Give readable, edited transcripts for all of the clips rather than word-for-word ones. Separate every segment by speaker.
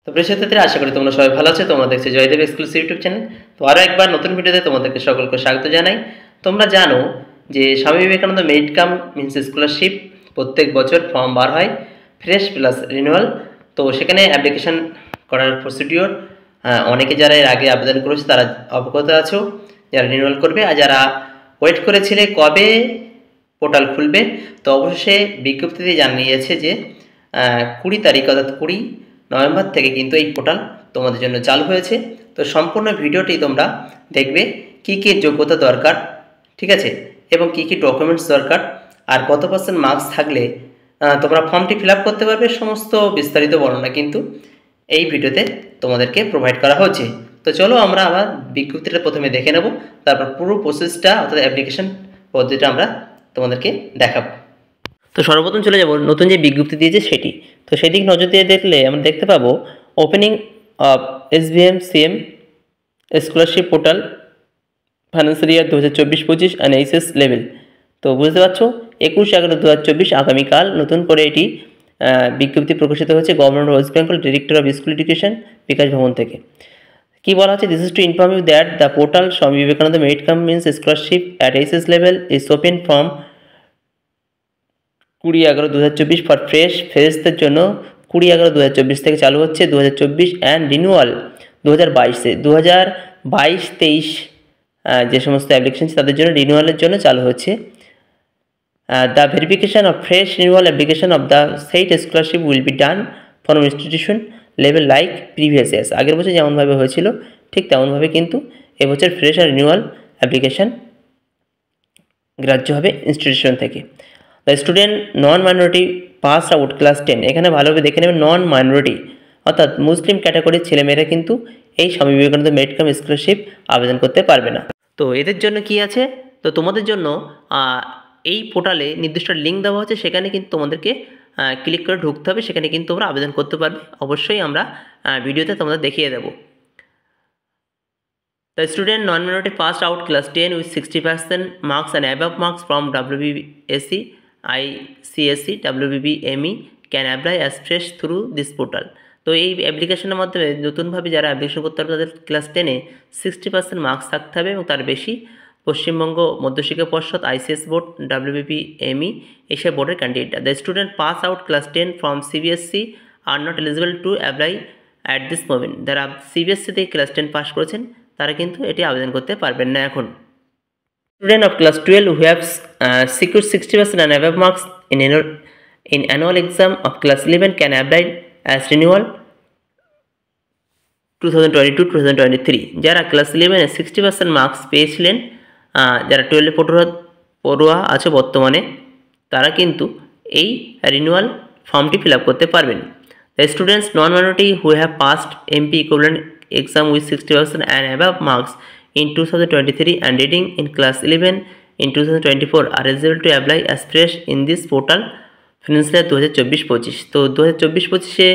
Speaker 1: তো প্রিয় শিক্ষার্থীরা, আশা করি তোমরা সবাই ভালো আছো। তোমরা দেখছো জয়দেব এক্সক্লুসিভ ইউটিউব চ্যানেল। তো আরও একবার নতুন ভিডিওতে তোমাদেরকে সকলকে স্বাগত জানাই। তোমরা জানো যে স্বামী Vivekananda merit cum means scholarship প্রত্যেক বছর ফর্ম বার হয়, ফ্রেশ প্লাস রিনিউয়াল। তো সেখানে অ্যাপ্লিকেশন করার প্রসিডিওর অনেকে যারা এর আগে আবেদন করেছে তারা অবগত আছো, যারা রিনিউয়াল করবে। আর যারা ওয়েট করেছিলে কবে পোর্টাল খুলবে, তো অবশ্যই বিজ্ঞপ্তিতে জানিয়েছে যে 20 তারিখ অর্থাৎ 20 নভেম্বর থেকে কিন্তু এই পোর্টাল তোমাদের জন্য চালু হয়েছে। তো সম্পূর্ণ ভিডিওটি তোমরা দেখবে, কী কী যোগ্যতা দরকার, ঠিক আছে, এবং কী কী ডকুমেন্টস দরকার, আর কত % মার্কস থাকলে তোমরা ফর্মটি ফিল আপ করতে পারবে, সমস্ত বিস্তারিত বর্ণনা কিন্তু এই ভিডিওতে তোমাদেরকে প্রোভাইড করা হচ্ছে। তো চলো আমরা আবার বিজ্ঞপ্তিটা প্রথমে দেখে নেব, তারপর পুরো প্রসেসটা অর্থাৎ অ্যাপ্লিকেশন পদ্ধতিটা আমরা তোমাদেরকে দেখাবো। তো সর্বপ্রথম চলে যাব নতুন যে বিজ্ঞপ্তি দিয়েছে সেটি। তো সেদিক নজর দিয়ে দেখলে আমরা দেখতে পাবো opening of SBM-CM scholarship portal financial year 2024-25 and HS level. তো বুঝতে পারছো 21/11/2024 আগামীকাল নতুন করে এটি বিজ্ঞপ্তি প্রকাশিত হয়েছে government West Bengal director of school education Bikash Bhavan থেকে। কি বলা হচ্ছে, this is to inform you that the portal Swami Vivekananda merit cum means scholarship at HS level is open from 20/11/2024 for ফ্রেশদের জন্য 20/11/2024 থেকে চালু হচ্ছে 2024 অ্যান্ড রিনিউয়াল 2022-এ 2022-23 যে সমস্ত অ্যাপ্লিকেশন তাদের জন্য রিনিউয়ালের জন্য চালু হচ্ছে। The verification of fresh renewal application of the said scholarship will be done from institution level like previous years. আগের বছর যেমনভাবে হয়েছিল ঠিক তেমনভাবে কিন্তু এবছর ফ্রেশ আর রিনিউয়াল অ্যাপ্লিকেশন গ্রাহ্য হবে ইনস্টিটিউশন থেকে। The student non minority pass out class 10, এখানে ভালোভাবে দেখে নেবেন নন মাইনরিটি অর্থাৎ মুসলিম ক্যাটাগরির ছেলেমেয়েরা কিন্তু এই স্বামী বিবেকানন্দ মেরিট কাম স্কলারশিপ আবেদন করতে পারবে না। তো এদের জন্য কি আছে, তো তোমাদের জন্য এই পোর্টালে নির্দিষ্ট লিঙ্ক দেওয়া হচ্ছে, সেখানে কিন্তু তোমাদেরকে ক্লিক করে ঢুকতে হবে, সেখানে কিন্তু তোমরা আবেদন করতে পারবে। অবশ্যই আমরা ভিডিওতে তোমাদের দেখিয়ে দেবো। The student non-minority passed out class 10 with 60% marks and above marks from WBSC, ICSE, WBB, ME can apply as fresh through this portal. তো এই অ্যাপ্লিকেশনের মাধ্যমে নতুনভাবে যারা অ্যাপ্লিকেশন করতে পারবে তাদের ক্লাস 10-এ 60% মার্কস থাকতে হবে এবং তার বেশি পশ্চিমবঙ্গ মধ্যশিক্ষা পর্ষদ, ICS বোর্ড, WBB, ME এইসব বোর্ডের candidate. The student pass out class 10 from CBSE are not eligible to apply at this moment. যারা CBSE থেকে ক্লাস 10 পাস করেছেন তারা কিন্তু এটি আবেদন করতে পারবেন না এখন। Student of class 12 who have secure 60% and above marks in annual exam of class 11 can apply as renewal 2022-2023। যারা ক্লাস 11-এ 60% মার্কস পেয়েছিলেন, যারা 12-এ পড়ুয়া আছে বর্তমানে, তারা কিন্তু এই রিনিউয়াল ফর্মটি ফিল আপ করতে পারবেন। The students non minority who have passed MP equivalent exam with 60% and above marks in 2023 and reading in class 11 in 2024 are eligible to apply as fresh in this portal financial year 2024-25। তো 2024-25-এ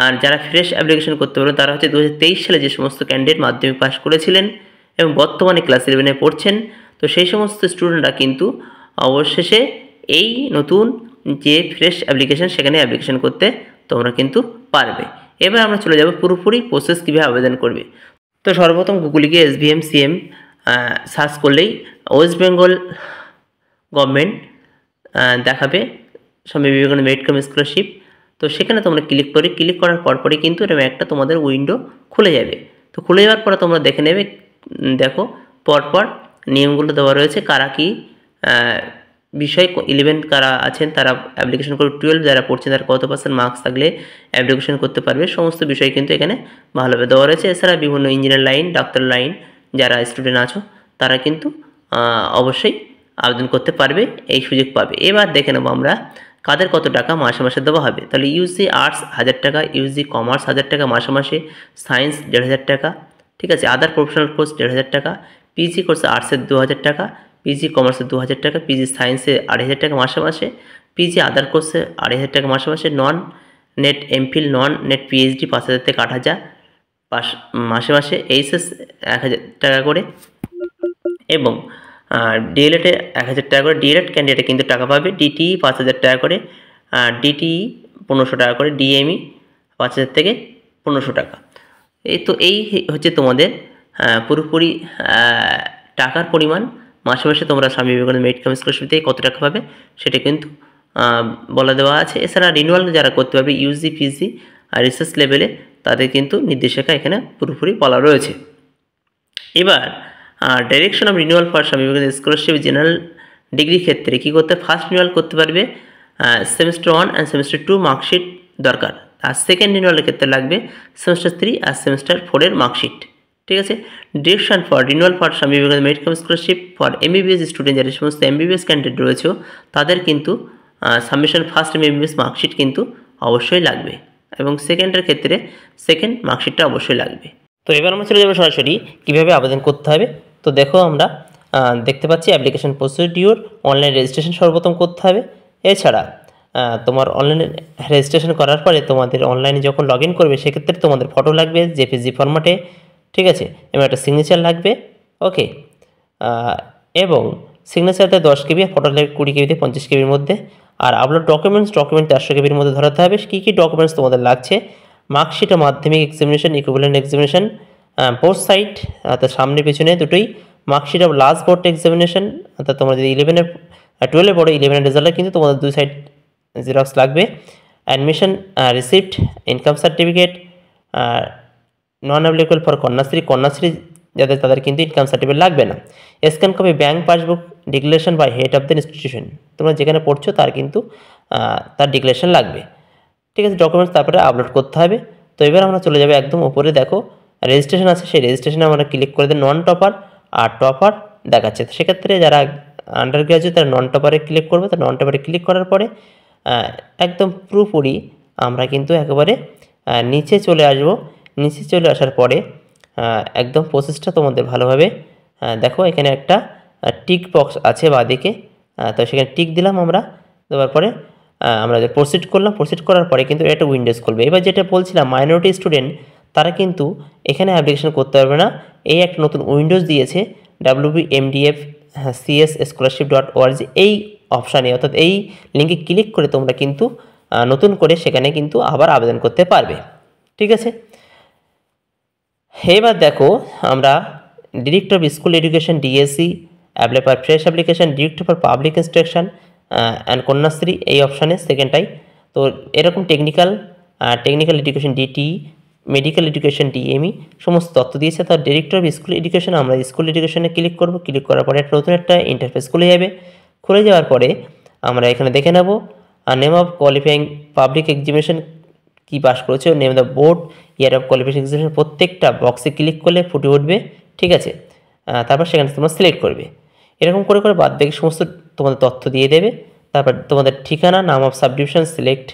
Speaker 1: আর যারা fresh application করতে পারবেন তারা হচ্ছে 2023 সালে যে সমস্ত candidate মাধ্যমিক পাস করেছিলেন এবং বর্তমানে ক্লাস 11-এ পড়ছেন, তো সেই সমস্ত স্টুডেন্টরা কিন্তু অবশেষে এই নতুন যে ফ্রেশ অ্যাপ্লিকেশন সেখানে অ্যাপ্লিকেশন করতে তোমরা কিন্তু পারবে। এবার আমরা চলে যাব পুরোপুরি প্রসেস কীভাবে আবেদন করবে। তো সর্বপ্রথম গুগলে গিয়ে SBM-CM সার্চ করলেই ওয়েস্ট বেঙ্গল গভর্নমেন্ট দেখাবে স্বামী বিবেকানন্দ মেরিট কাম স্কলারশিপ। তো সেখানে তোমরা ক্লিক করার পরপরই কিন্তু এরকম একটা তোমাদের উইন্ডো খুলে যাবে। তো খুলে যাওয়ার পরে তোমরা দেখে নেবে, দেখো পরপর নিয়মগুলো দেওয়া রয়েছে, কারা কী বিষয় 11 কারা আছেন তারা অ্যাপ্লিকেশন করবে, 12 যারা পড়ছেন তারা কত % মার্কস থাকলে অ্যাপ্লিকেশন করতে পারবে, সমস্ত বিষয় কিন্তু এখানে ভালোভাবে দেওয়া রয়েছে। এছাড়া বিভিন্ন ইঞ্জিনিয়ার লাইন, ডাক্তার লাইন যারা স্টুডেন্ট আছো তারা কিন্তু অবশ্যই আবেদন করতে পারবে, এই সুযোগ পাবে। এবার দেখে নেবো আমরা কাদের কত টাকা মাসে মাসে দেওয়া হবে। তাহলে ইউজি আর্টস 1000 টাকা, ইউজি কমার্স 1000 টাকা মাসে মাসে, সায়েন্স 1500 টাকা, ঠিক আছে, আদার প্রফেশনাল কোর্স 1500 টাকা, পিজি কোর্সে আর্টসের 2000 টাকা, পিজি কমার্সে 2000 টাকা, পিজি সায়েন্সে 2500 টাকা মাসে মাসে, পিজি আদার কোর্সে 2500 টাকা মাসে মাসে, নন নেট এমফিল, নন নেট পিএইচডি 5000 থেকে 8000 মাসে মাসে, এইচএস 1000 টাকা করে এবং ডিএলএডে 1000 টাকা করে। ডিএলএড ক্যান্ডিডেট কিন্তু টাকা পাবে। ডিটিই 5000 টাকা করে, ডিটিই 1500 টাকা করে, ডিএমই 5000 থেকে 1500 টাকা। এই হচ্ছে তোমাদের পুরোপুরি টাকার পরিমাণ। মাসে মাসে তোমরা স্বামী বিবেকানন্দ মেরিট কাম স্কলারশিপ থেকে কত টাকা পাবে সেটা কিন্তু বলে দেওয়া আছে। এছাড়া রিনিউয়াল যারা করতে পারবে ইউজি পিজি আর রিসার্চ লেভেলে তাদের কিন্তু নির্দেশিকা এখানে পুরোপুরি বলা রয়েছে। এবার direction of renewal for Swami Vivekananda scholarship general degree ক্ষেত্রে কী করতে ফার্স্ট রিনিউয়াল করতে পারবে সেমিস্টার 1 অ্যান্ড সেমিস্টার 2 মার্কশিট দরকার, আর সেকেন্ড রিনিউয়ালের ক্ষেত্রে লাগবে সেমিস্টার 3 আর সেমিস্টার 4 এর মার্কশিট। ঠিক আছে। ডিরেকশন ফর রিনিউয়াল ফর স্বামী Vivekananda merit come scholarship for MBBS student, যারা সমস্ত এমবিবিএস ক্যান্ডিডেট রয়েছে তাদের কিন্তু সাবমিশন ফার্স্ট এমবিবিএস মার্কশিট কিন্তু অবশ্যই লাগবে, এবং সেকেন্ডের ক্ষেত্রে সেকেন্ড মার্কশিটটা অবশ্যই লাগবে। তো এবার আমরা চলে যাবো সরাসরি কীভাবে আবেদন করতে হবে। তো দেখো আমরা দেখতে পাচ্ছি অ্যাপ্লিকেশন প্রসিডিওর, অনলাইন রেজিস্ট্রেশন সর্বপ্রথম করতে হবে। এছাড়া তোমার অনলাইনে রেজিস্ট্রেশন করার পরে তোমাদের অনলাইনে যখন লগ ইন করবে সেক্ষেত্রে তোমাদের ফটো লাগবে জেপিজি ফরম্যাটে, ঠিক আছে, এবং একটা সিগনেচার লাগবে। ওকে, এবং সিগনেচারতে 10 কেবি, ফটো লাগবে 20 কেবিতে 50 কেবির মধ্যে। আর আপলোড ডকুমেন্ট 400 কেবির মধ্যে ধরাতে হবে। কী কী ডকুমেন্টস তোমাদের লাগছে? মার্কশিট ও মাধ্যমিক examination, equivalent examination both side, অর্থাৎ সামনে পিছনে দুটোই। Marksheet of last board examination, অর্থাৎ তোমরা যদি 12-এ পড়ো 11-এর রেজাল্টে কিন্তু তোমাদের 2 সাইড জেরক্স লাগবে। Admission receipt, income certificate, non applicable for Kanyashree যাদের তাদের কিন্তু ইনকাম সার্টিফিকেট লাগবে না। Scan copy bank passbook declaration by head of the institution, তোমরা যেখানে পড়ছো তার কিন্তু তার ডিক্লারেশন লাগবে। ঠিক আছে, ডকুমেন্টস তারপরে আপলোড করতে হবে। তো এবার আমরা চলে যাবে একদম উপরে, দেখো রেজিস্ট্রেশন আছে, সেই রেজিস্ট্রেশনে আমরা ক্লিক করে দেন। নন টপার আর টপার দেখাচ্ছে, তো সেক্ষেত্রে যারা আন্ডার গ্র্যাজুয়েট তারা নন টপারে ক্লিক করবে। তো নন টপারে ক্লিক করার পরে একদম পুরোপুরি আমরা কিন্তু একেবারে নিচে চলে আসব। নিচে চলে আসার পরে একদম প্রসেসটা তোমাদের ভালোভাবে দেখো, এখানে একটা টিক বক্স আছে বাঁদিকে, তো সেখানে টিক দিলাম আমরা। দেওয়ার পরে আমরা প্রসিড করলাম। প্রসিড করার পরে কিন্তু একটা উইন্ডোজ খুলবে। এবার যেটা বলছিলাম মাইনরিটি স্টুডেন্ট তারা কিন্তু এখানে অ্যাপ্লিকেশন করতে পারবে না। এই একটা নতুন উইন্ডোজ দিয়েছে wbmdfcs.scholarship.org, এই অপশানে অর্থাৎ এই লিঙ্কে ক্লিক করে তোমরা কিন্তু নতুন করে সেখানে কিন্তু আবার আবেদন করতে পারবে। ঠিক আছে, এবার দেখো আমরা director of school education DSC, apply for fresh application, director for public instruction and Kanyashree এই অপশানে সেকেন্ডটাই। তো এরকম technical education DT, medical education DME সমস্ত তথ্য দিয়েছে। তার ডিরেক্টর অফ স্কুল এডুকেশন আমরা স্কুল এডুকেশনে ক্লিক করব। ক্লিক করার পরে নতুন একটা ইন্টারফেস খুলে যাবে। খুলে যাওয়ার পরে আমরা এখানে দেখে নেব name of qualifying public examination কী পাস করেছে, name the board, year of qualification examination, প্রত্যেকটা বক্সে ক্লিক করলে ফুটে উঠবে। ঠিক আছে, তারপর সেখানে তোমরা সিলেক্ট করবে। এরকম করে করে বাদ বাকি সমস্ত তোমাদের তথ্য দিয়ে দেবে। তারপর তোমাদের ঠিকানা, নাম of subdivision, select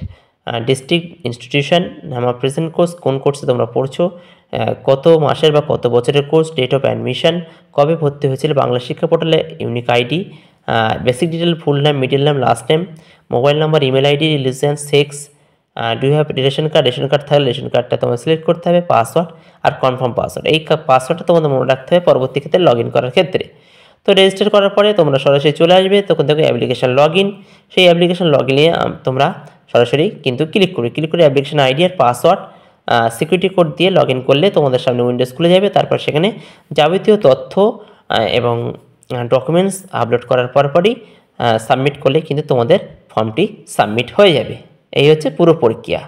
Speaker 1: district, institution, নাম অফ প্রেজেন্ট কোর্স, কোন কোর্সে তোমরা পড়ছো, কত মাসের বা কত বছরের কোর্স, ডেট অফ অ্যাডমিশন, কবে ভর্তি হয়েছিল, বাংলা শিক্ষা পোর্টালে ইউনিক আইডি, বেসিক ডিটেল, ফুল নাম, মিডল নাম, last name, mobile number, email ID, religion, sex, do have ration card থাকলে রেশন কার্ডটা তোমার সিলেক্ট করতে হবে, পাসওয়ার্ড আর কনফার্ম পাসওয়ার্ড। এই পাসওয়ার্ডটা তোমাদের মনে রাখতে হবে পরবর্তী ক্ষেত্রে লগ ইন করার ক্ষেত্রে। তো রেজিস্টার করার পরে তোমরা সরাসরি চলে আসবে, তখন দেখো অ্যাপ্লিকেশান লগ ইন। সেই অ্যাপ্লিকেশান লগ ইনে তোমরা সরাসরি কিন্তু ক্লিক করে অ্যাপ্লিকেশান আইডি আর পাসওয়ার্ড সিকিউরিটি কোড দিয়ে লগ ইন করলে তোমাদের সামনে উইন্ডোজ খুলে যাবে। তারপর সেখানে যাবতীয় তথ্য এবং ডকুমেন্টস আপলোড করার পরই সাবমিট করলে কিন্তু তোমাদের ফর্মটি সাবমিট হয়ে যাবে। এই হচ্ছে পুরো প্রক্রিয়া।